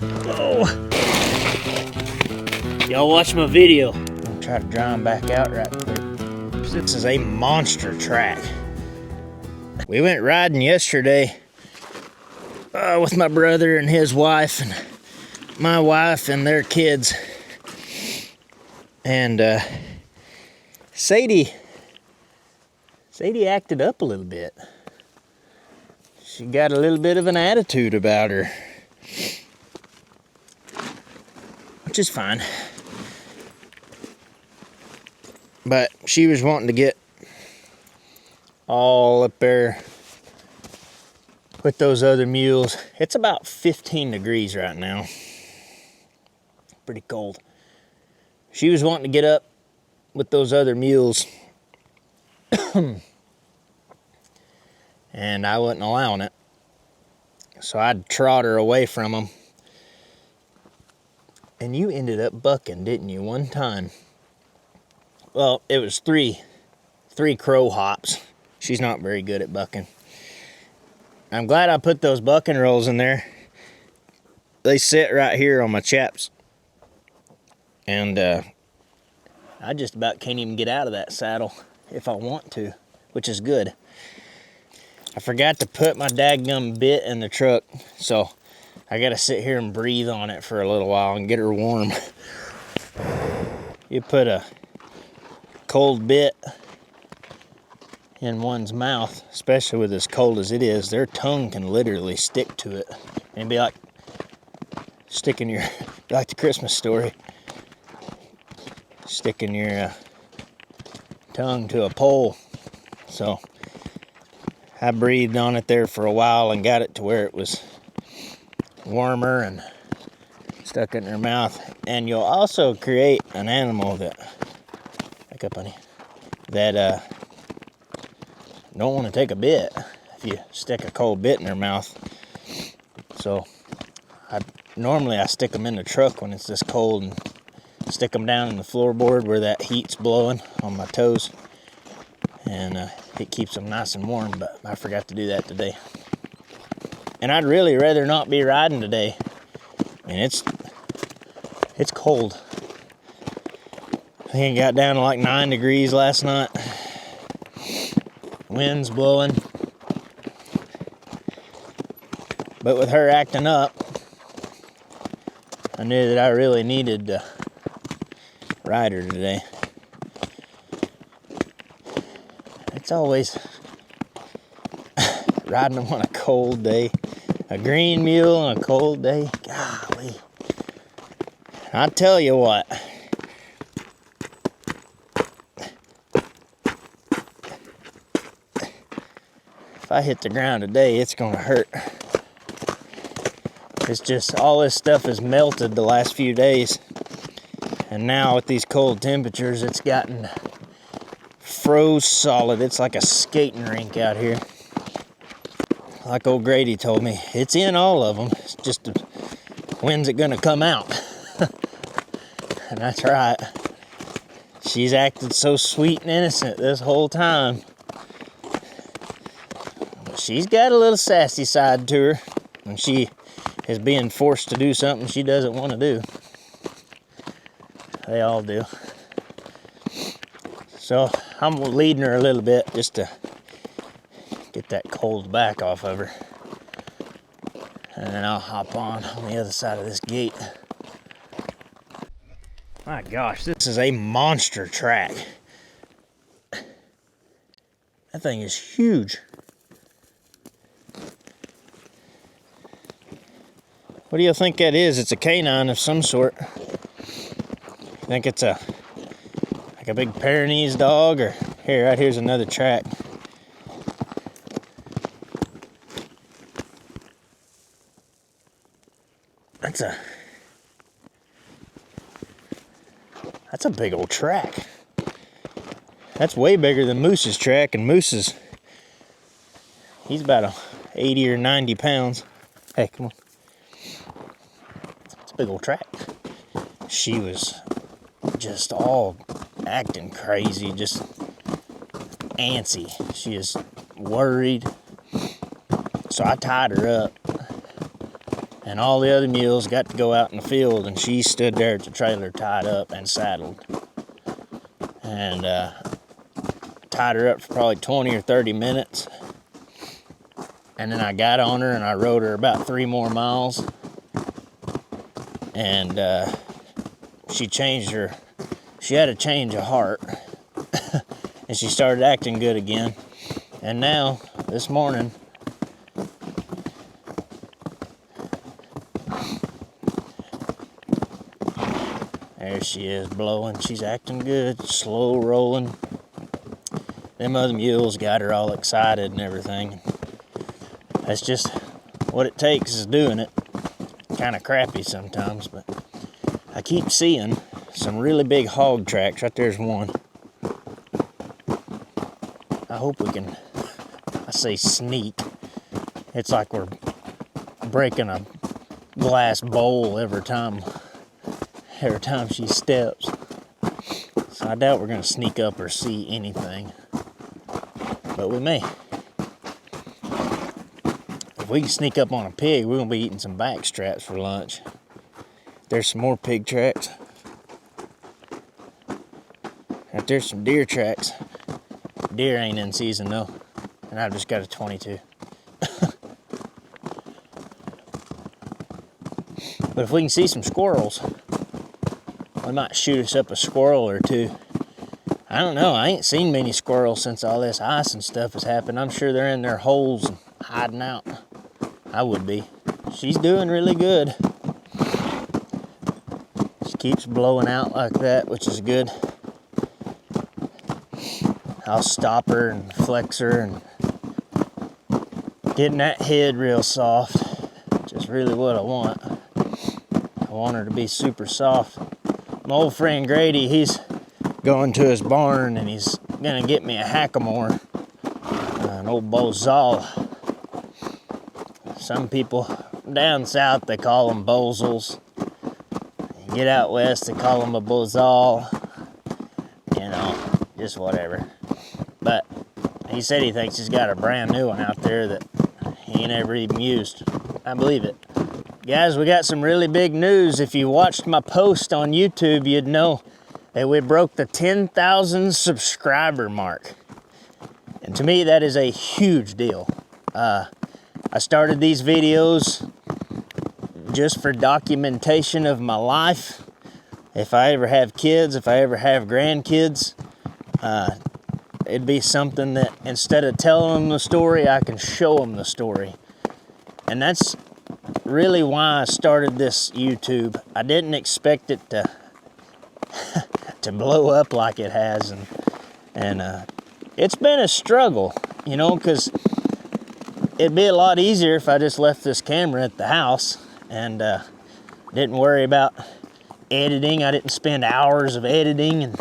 Oh! Y'all watch my video. I'll try to dry them back out right quick. This is a monster track. We went riding yesterday with my brother and his wife and my wife and their kids. And Sadie acted up a little bit. She got a little bit of an attitude about her, which is fine. But she was wanting to get all up there with those other mules. It's about 15 degrees right now. Pretty cold. She was wanting to get up with those other mules. And I wasn't allowing it. So I'd trot her away from them. And you ended up bucking, didn't you, one time? Well, it was three crow hops. She's not very good at bucking. I'm glad I put those bucking rolls in there. They sit right here on my chaps. And I just about can't even get out of that saddle if I want to, which is good. I forgot to put my dadgum bit in the truck, so I gotta sit here and breathe on it for a little while and get her warm. You put a cold bit in one's mouth, especially with as cold as it is, their tongue can literally stick to it. And be like sticking your, like the Christmas story, sticking your tongue to a pole. So I breathed on it there for a while and got it to where it was warmer and stuck it in her mouth. And you'll also create an animal that, back up honey, that don't want to take a bit if you stick a cold bit in their mouth. So normally I stick them in the truck when it's this cold and stick them down in the floorboard where that heat's blowing on my toes, and it keeps them nice and warm. But I forgot to do that today, and I'd really rather not be riding today. I mean, it's cold. I think it got down to like 9 degrees last night. Wind's blowing. But with her acting up, I knew that I really needed to ride her today. It's always riding them on a cold day. A green mule on a cold day. Golly. I tell you what. If I hit the ground today, it's gonna hurt. It's just all this stuff has melted the last few days. And now with these cold temperatures, it's gotten froze solid. It's like a skating rink out here. Like old Grady told me, it's in all of them. It's just when's it gonna come out? And that's right. She's acted so sweet and innocent this whole time. She's got a little sassy side to her when she is being forced to do something she doesn't want to do. They all do. So I'm leading her a little bit just to get that cold back off of her. And then I'll hop on the other side of this gate. My gosh, this is a monster track. That thing is huge. What do you think that is? It's a canine of some sort. I think it's like a big Pyrenees dog, or here, right here's another track. That's a big old track. That's way bigger than Moose's track, and he's about 80 or 90 pounds. Hey, come on. It's a big old track. She was just all acting crazy, just antsy. She is worried. So I tied her up and all the other mules got to go out in the field, and she stood there at the trailer tied up and saddled. And tied her up for probably 20 or 30 minutes. And then I got on her and I rode her about 3 more miles. And she had a change of heart. And she started acting good again. And now, this morning, there she is blowing. She's acting good, slow rolling. Them other mules got her all excited and everything. That's just what it takes, is doing it. Kind of crappy sometimes, but I keep seeing some really big hog tracks. Right there's one. I hope we can, I say sneak. It's like we're breaking a glass bowl every time she steps. So I doubt we're gonna sneak up or see anything. But we may. If we can sneak up on a pig, we're gonna be eating some back straps for lunch. There's some more pig tracks. Right there's some deer tracks. Deer ain't in season though, and I've just got a 22. But if we can see some squirrels, we might shoot us up a squirrel or two. I don't know, I ain't seen many squirrels since all this ice and stuff has happened. I'm sure they're in their holes and hiding out. I would be. She's doing really good. She keeps blowing out like that, which is good. I'll stop her and flex her and getting that head real soft. Just really what I want. I want her to be super soft. My old friend Grady, he's going to his barn and he's gonna get me a hackamore, an old bozal. Some people down south, they call them bozals. You get out west, they call them a bozal. You know, just whatever. But he said he thinks he's got a brand new one out there that he ain't ever even used. I believe it. Guys, we got some really big news. If you watched my post on YouTube, you'd know that we broke the 10,000 subscriber mark. And to me, that is a huge deal. I started these videos just for documentation of my life. If I ever have kids, if I ever have grandkids, it'd be something that instead of telling them the story, I can show them the story. And that's really why I started this YouTube. I didn't expect it to blow up like it has, and it's been a struggle, you know, because it'd be a lot easier if I just left this camera at the house and didn't worry about editing. I didn't spend hours of editing and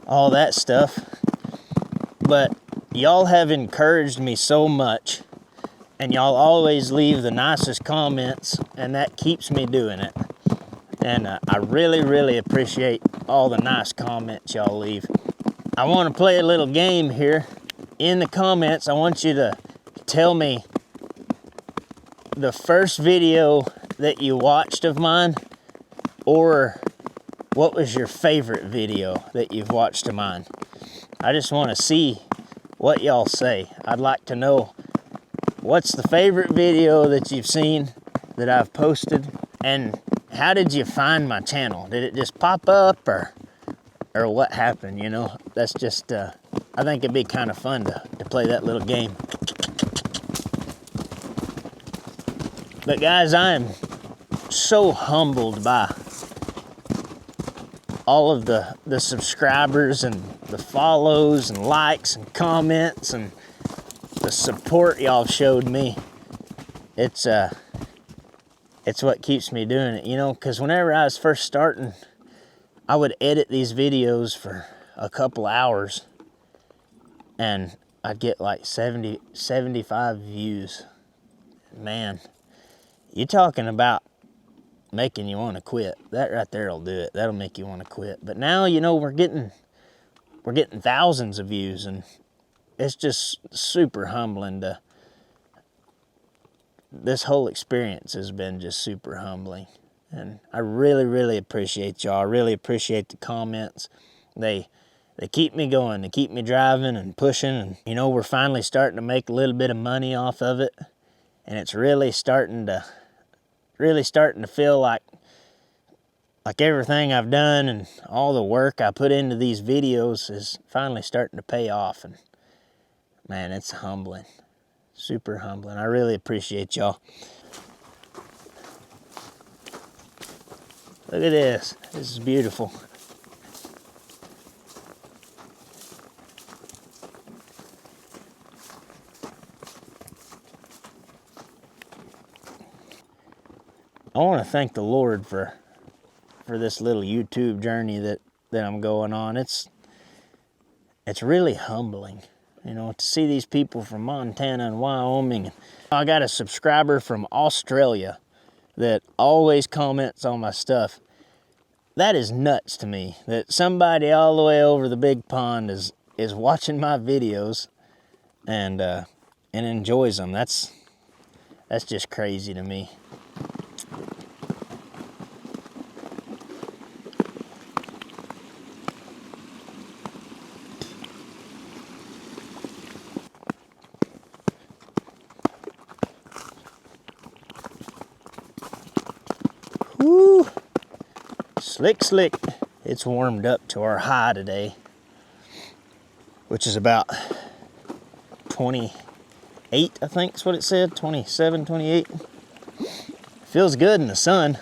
all that stuff. But y'all have encouraged me so much, and y'all always leave the nicest comments, and that keeps me doing it. And I really, really appreciate all the nice comments y'all leave. I want to play a little game here. In the comments, I want you to tell me the first video that you watched of mine, or what was your favorite video that you've watched of mine. I just want to see what y'all say. I'd like to know what's the favorite video that you've seen that I've posted, and how did you find my channel? Did it just pop up, or what happened, you know? That's just, I think it'd be kind of fun to play that little game. But guys, I am so humbled by all of the subscribers and the follows and likes and comments and the support y'all showed me. It's what keeps me doing it, you know, because whenever I was first starting, I would edit these videos for a couple hours and I'd get like 70, 75 views. Man, you're talking about making you want to quit. That right there will do it. That'll make you want to quit. But now, you know, we're getting thousands of views, and it's just super humbling to this whole experience has been just super humbling. And I really, really appreciate y'all. I really appreciate the comments. They keep me going. They keep me driving and pushing. And, you know, we're finally starting to make a little bit of money off of it. And it's really starting to feel like everything I've done and all the work I put into these videos is finally starting to pay off. And, man, it's humbling. Super humbling. I really appreciate y'all. Look at this. This is beautiful. I want to thank the Lord for this little YouTube journey that I'm going on. It's really humbling, you know, to see these people from Montana and Wyoming. I got a subscriber from Australia that always comments on my stuff. That is nuts to me, that somebody all the way over the big pond is watching my videos and enjoys them. That's just crazy to me. Woo! Slick, slick. It's warmed up to our high today, which is about 28, I think is what it said, 27, 28. Feels good in the sun.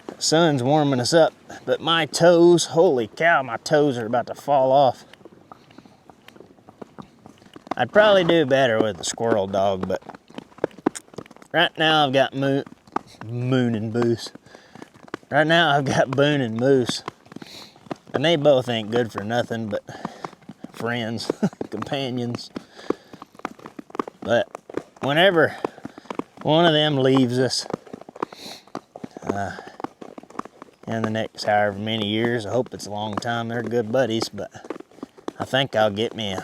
The sun's warming us up, but my toes, holy cow, my toes are about to fall off. I'd probably do better with the squirrel dog, but right now I've got Moon and Moose. Right now I've got Boone and Moose, and they both ain't good for nothing but friends, companions. But whenever one of them leaves us in the next however many years, I hope it's a long time, they're good buddies, but I think I'll get me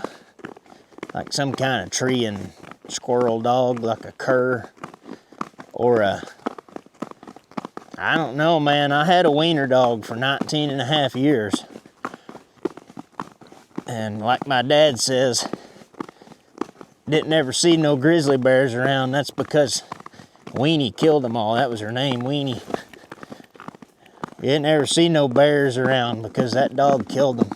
like some kind of tree and squirrel dog, like a cur, or I don't know, man. I had a wiener dog for 19 and a half years. And like my dad says, didn't ever see no grizzly bears around. That's because Weenie killed them all. That was her name, Weenie. You didn't ever see no bears around because that dog killed them.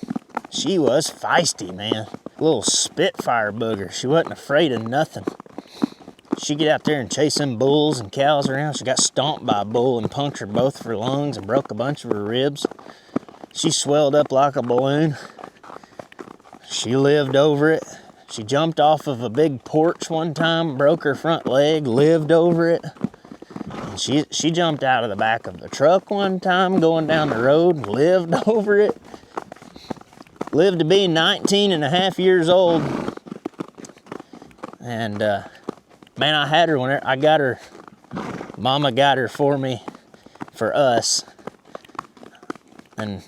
She was feisty, man. Little spitfire booger. She wasn't afraid of nothing. She'd get out there and chase them bulls and cows around. She got stomped by a bull and punctured both of her lungs and broke a bunch of her ribs. She swelled up like a balloon. She lived over it. She jumped off of a big porch one time, broke her front leg, lived over it. And she jumped out of the back of the truck one time going down the road, lived over it. Lived to be 19 and a half years old. And man, I had her whenever I got her. Mama got her for me, for us. And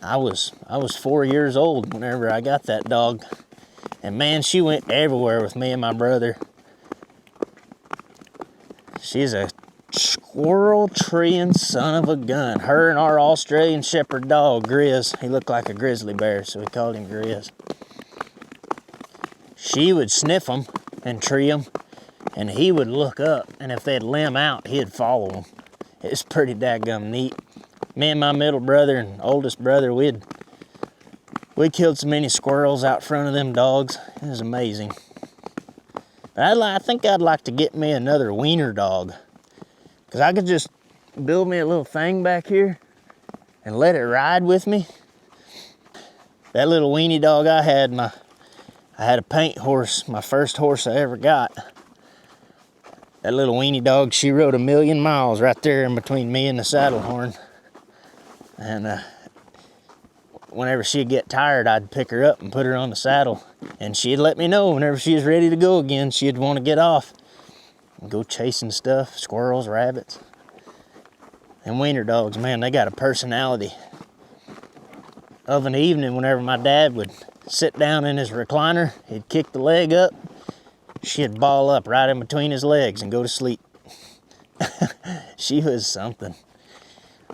I was 4 years old whenever I got that dog. And man, she went everywhere with me and my brother. She's a squirrel treeing son of a gun. Her and our Australian Shepherd dog, Grizz. He looked like a grizzly bear, so we called him Grizz. She would sniff them and tree them, and he would look up, and if they'd limb out, he'd follow them. It's pretty dadgum neat. Me and my middle brother and oldest brother, we killed so many squirrels out front of them dogs. It was amazing. But I think I'd like to get me another wiener dog, because I could just build me a little thing back here and let it ride with me. That little weenie dog I had a paint horse, my first horse I ever got. That little weenie dog, she rode 1,000,000 miles right there in between me and the saddle horn. And whenever she'd get tired, I'd pick her up and put her on the saddle. And she'd let me know whenever she was ready to go again, she'd want to get off and go chasing stuff, squirrels, rabbits. And wiener dogs, man, they got a personality. Of an evening, whenever my dad would sit down in his recliner, he'd kick the leg up, she'd ball up right in between his legs and go to sleep. She was something.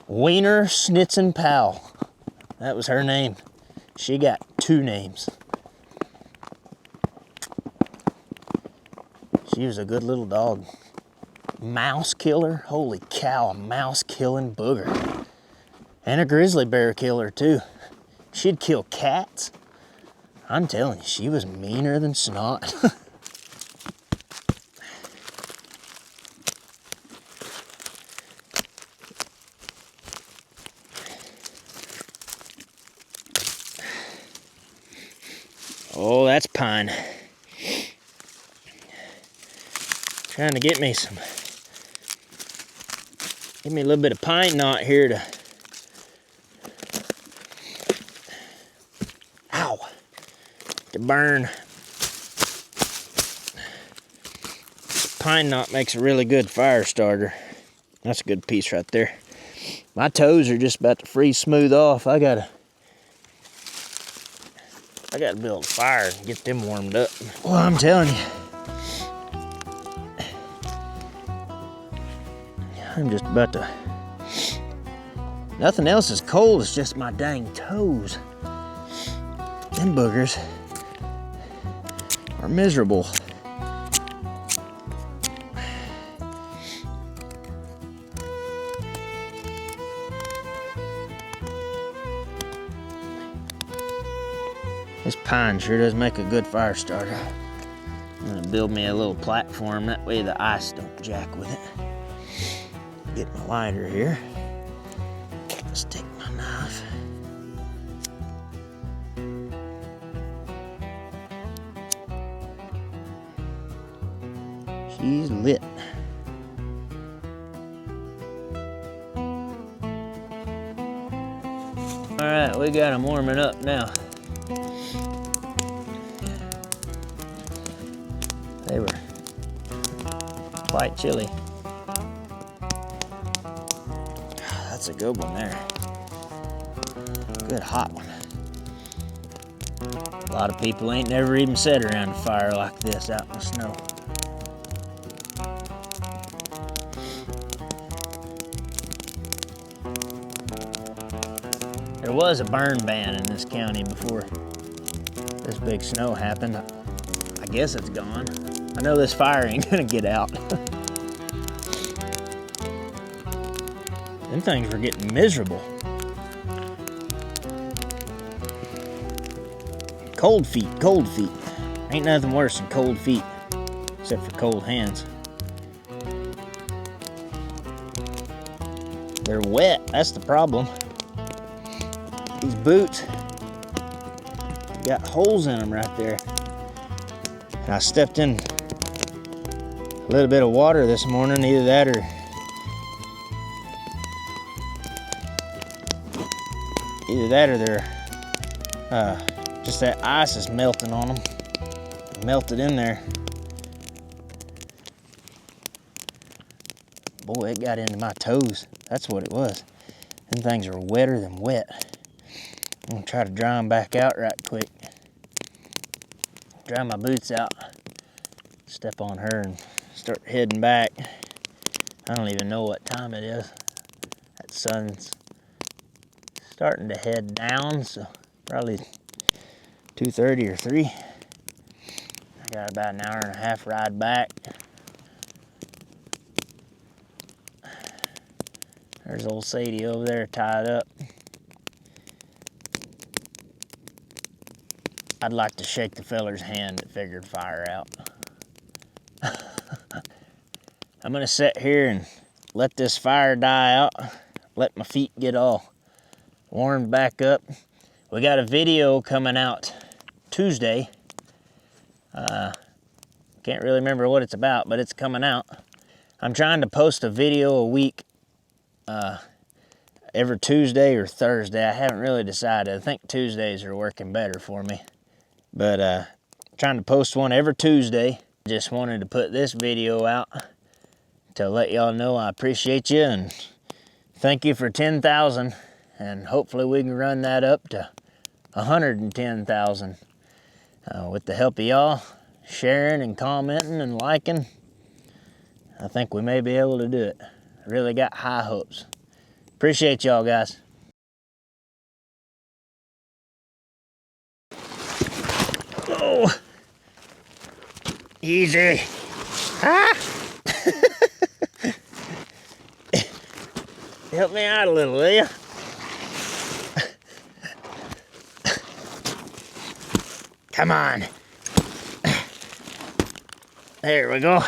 Wiener Schnitzen Powell. That was her name. She got 2 names. She was a good little dog. Mouse killer. Holy cow, a mouse killing booger. And a grizzly bear killer too. She'd kill cats. I'm telling you, she was meaner than snot. Oh, that's pine. Trying to get me give me a little bit of pine knot here to burn. Pine knot makes a really good fire starter. That's a good piece right there. My toes are just about to freeze smooth off. I gotta build a fire and get them warmed up. Well, I'm telling you, I'm just about to, nothing else is cold, it's just my dang toes. Them boogers are miserable. This pine sure does make a good fire starter. I'm gonna build me a little platform, that way the ice don't jack with it. Get my lighter here. Let's take my knife. She's lit. All right, we got them warming up now. They were quite chilly. That's a good one there. Good hot one. A lot of people ain't never even sat around a fire like this out in the snow. There was a burn ban in this county before this big snow happened. I guess it's gone. I know this fire ain't gonna get out. Them things were getting miserable. Cold feet, cold feet. Ain't nothing worse than cold feet, except for cold hands. They're wet, that's the problem. These boots got holes in them right there. And I stepped in a little bit of water this morning, either that or they're just that ice is melting on them. It melted in there. Boy, it got into my toes. That's what it was. Them things are wetter than wet. I'm gonna try to dry them back out right quick. Dry my boots out. Step on her and start heading back. I don't even know what time it is. That sun's starting to head down, so probably 2:30 or 3. I got about an hour and a half ride back. There's old Sadie over there tied up. I'd like to shake the feller's hand that figured fire out. I'm gonna sit here and let this fire die out. Let my feet get all warmed back up. We got a video coming out Tuesday. Can't really remember what it's about, but it's coming out. I'm trying to post a video a week, every Tuesday or Thursday. I haven't really decided. I think Tuesdays are working better for me. But trying to post one every Tuesday. Just wanted to put this video out to let y'all know I appreciate you and thank you for 10,000. And hopefully we can run that up to 110,000 with the help of y'all sharing and commenting and liking, I think we may be able to do it. I really got high hopes. Appreciate y'all, guys. Oh, easy. Ah! Help me out a little, will you? Come on. There we go.